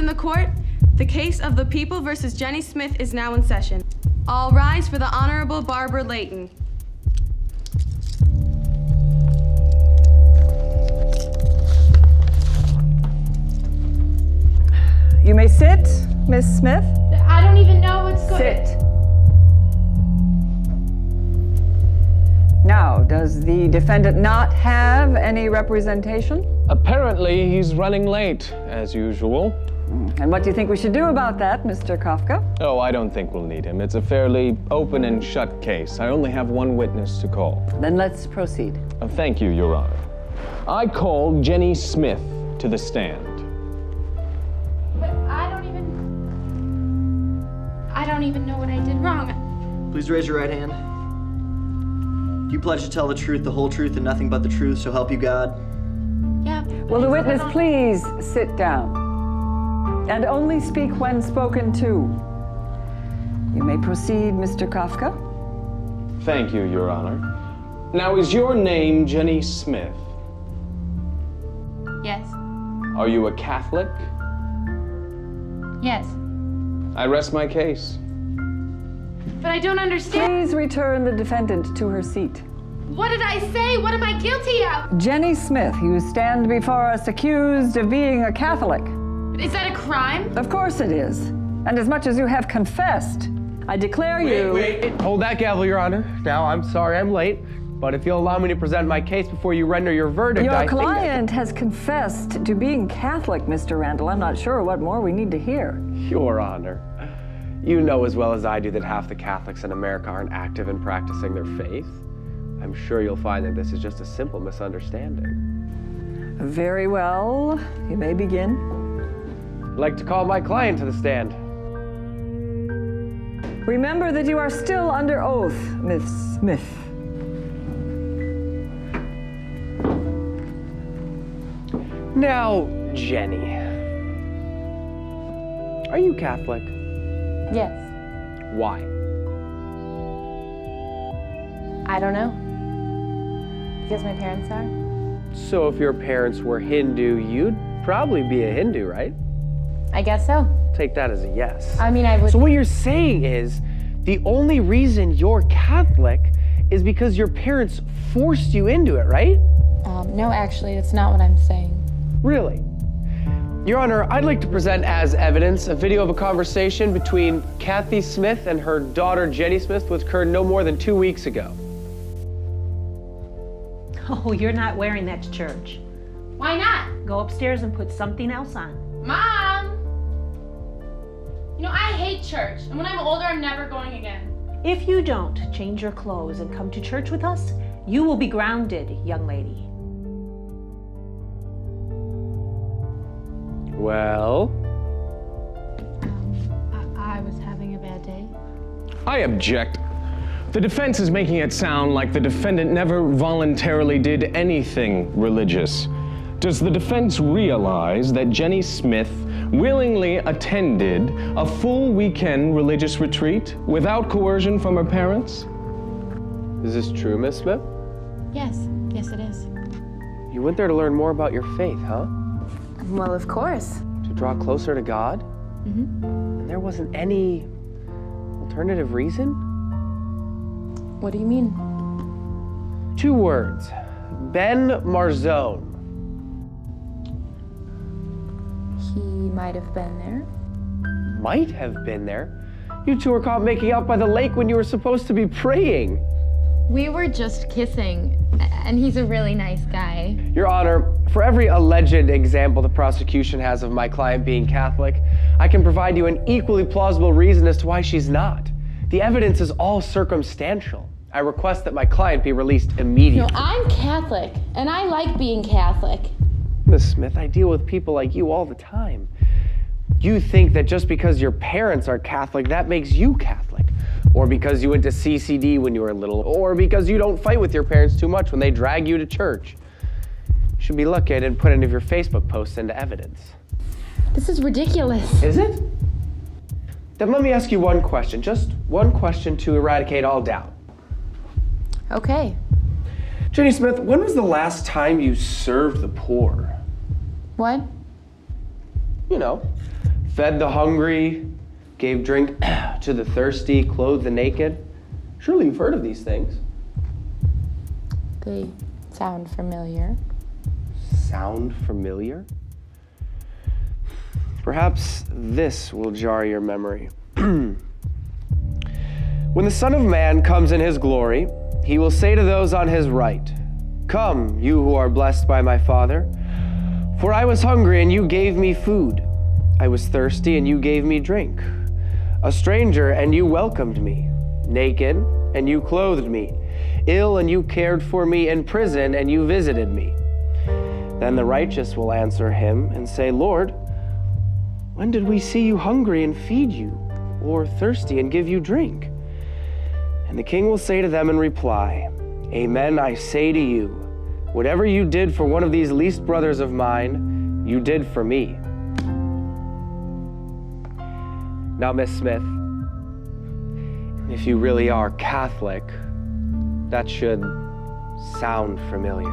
in the court. The case of the people versus Jenny Smith is now in session. All rise for the Honorable Barbara Layton. You may sit, Miss Smith. I don't even know what's going on. Sit. Now, does the defendant not have any representation? Apparently, he's running late, as usual. And what do you think we should do about that, Mr. Kafka? Oh, I don't think we'll need him. It's a fairly open and shut case. I only have one witness to call. Then let's proceed. Thank you, Your Honor. I call Jenny Smith to the stand. But I don't even know what I did wrong. Please raise your right hand. Do you pledge to tell the truth, the whole truth, and nothing but the truth, so help you God? Yeah. Will the witness please sit down? And only speak when spoken to. You may proceed, Mr. Kafka. Thank you, Your Honor. Now, is your name Jenny Smith? Yes. Are you a Catholic? Yes. I rest my case. But I don't understand. Please return the defendant to her seat. What did I say? What am I guilty of? Jenny Smith, you stand before us accused of being a Catholic. Is that a crime? Of course it is. And as much as you have confessed, I declare you... Wait. Hold that gavel, Your Honor. Now, I'm sorry I'm late, but if you'll allow me to present my case before you render your verdict, Your client has confessed to being Catholic, Mr. Randall. I'm not sure what more we need to hear. Your Honor, you know as well as I do that half the Catholics in America aren't active in practicing their faith. I'm sure you'll find that this is just a simple misunderstanding. Very well. You may begin. I'd like to call my client to the stand. Remember that you are still under oath, Miss Smith. Now, Jenny, are you Catholic? Yes. Why? I don't know. Because my parents are. So if your parents were Hindu, you'd probably be a Hindu, right? I guess so. Take that as a yes. I mean, I would... So what you're saying is the only reason you're Catholic is because your parents forced you into it, right? No, actually, that's not what I'm saying. Really? Your Honor, I'd like to present as evidence a video of a conversation between Kathy Smith and her daughter Jenny Smith, which occurred no more than 2 weeks ago. Oh, you're not wearing that to church. Why not? Go upstairs and put something else on. Mom! You know, I hate church, and when I'm older, I'm never going again. If you don't change your clothes and come to church with us, you will be grounded, young lady. Well? I was having a bad day. I object. The defense is making it sound like the defendant never voluntarily did anything religious. Does the defense realize that Jenny Smith willingly attended a full weekend religious retreat without coercion from her parents? Is this true, Miss Smith? Yes. Yes, it is. You went there to learn more about your faith, huh? Well, of course. To draw closer to God? Mm-hmm. And there wasn't any alternative reason? What do you mean? 2 words. Ben Marzone. He might have been there. Might have been there? You two were caught making out by the lake when you were supposed to be praying. We were just kissing, and he's a really nice guy. Your Honor, for every alleged example the prosecution has of my client being Catholic, I can provide you an equally plausible reason as to why she's not. The evidence is all circumstantial. I request that my client be released immediately. No, I'm Catholic, and I like being Catholic. Miss Smith, I deal with people like you all the time. You think that just because your parents are Catholic, that makes you Catholic. Or because you went to CCD when you were little. Or because you don't fight with your parents too much when they drag you to church. You should be lucky I didn't put any of your Facebook posts into evidence. This is ridiculous. Is it? Then let me ask you one question. Just one question to eradicate all doubt. Okay. Jenny Smith, when was the last time you served the poor? What? You know, fed the hungry, gave drink to the thirsty, clothed the naked. Surely you've heard of these things. They sound familiar. Sound familiar? Perhaps this will jar your memory. When the Son of Man comes in his glory, he will say to those on his right, "Come, you who are blessed by my Father, for I was hungry and you gave me food. I was thirsty and you gave me drink. A stranger and you welcomed me. Naked and you clothed me. Ill and you cared for me. In prison and you visited me." Then the righteous will answer him and say, "Lord, when did we see you hungry and feed you, or thirsty and give you drink?" And the king will say to them in reply, "Amen, I say to you, whatever you did for one of these least brothers of mine, you did for me." Now, Miss Smith, if you really are Catholic, that should sound familiar.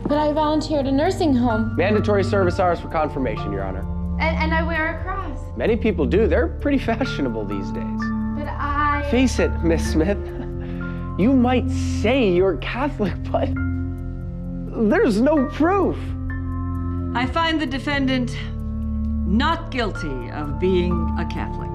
But I volunteered at a nursing home. Mandatory service hours for confirmation, Your Honor. And I wear a cross. Many people do. They're pretty fashionable these days. But I... Face it, Miss Smith. You might say you're Catholic, but there's no proof. I find the defendant not guilty of being a Catholic.